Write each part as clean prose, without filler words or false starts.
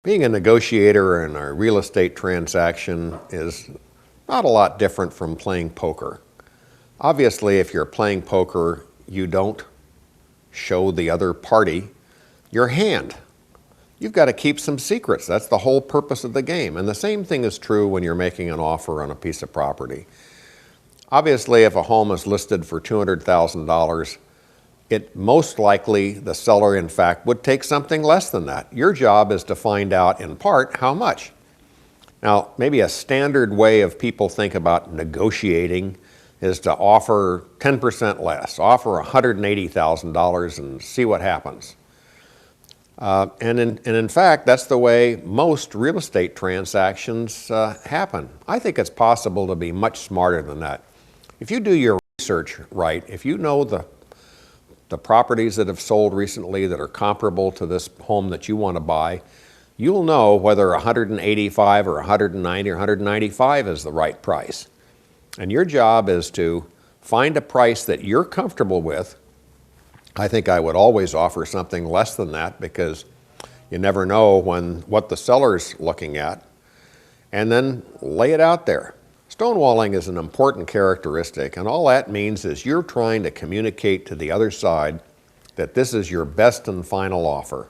Being a negotiator in a real estate transaction is not a lot different from playing poker. Obviously, if you're playing poker, you don't show the other party your hand. You've got to keep some secrets. That's the whole purpose of the game. And the same thing is true when you're making an offer on a piece of property. Obviously, if a home is listed for $200,000, it most likely, the seller in fact would take something less than that. Your job is to find out in part how much. Now, maybe a standard way of people think about negotiating is to offer 10% less, offer $180,000 and see what happens. And in fact, that's the way most real estate transactions happen. I think it's possible to be much smarter than that. If you do your research right, if you know the properties that have sold recently that are comparable to this home that you want to buy, you'll know whether 185 or 190 or 195 is the right price. And your job is to find a price that you're comfortable with. I think I would always offer something less than that because you never know what the seller's looking at, and then lay it out there. Stonewalling is an important characteristic, and all that means is you're trying to communicate to the other side that this is your best and final offer.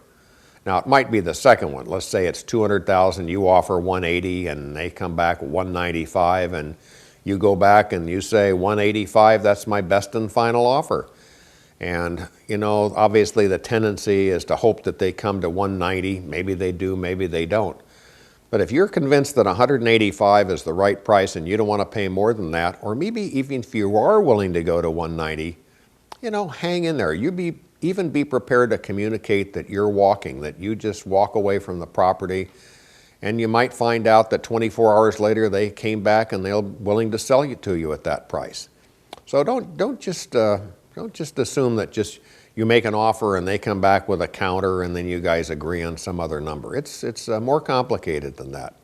Now, it might be the second one. Let's say it's $200,000, you offer 180, and they come back 195, and you go back and you say 185, that's my best and final offer. And, you know, obviously the tendency is to hope that they come to 190. Maybe they do, maybe they don't. But if you're convinced that 185 is the right price and you don't want to pay more than that, or maybe even if you are willing to go to 190, you know, hang in there. Even be prepared to communicate that you're walking, that you just walk away from the property, and you might find out that 24 hours later they came back and they're willing to sell it to you at that price. So don't just assume that just you make an offer and they come back with a counter and then you guys agree on some other number. It's more complicated than that.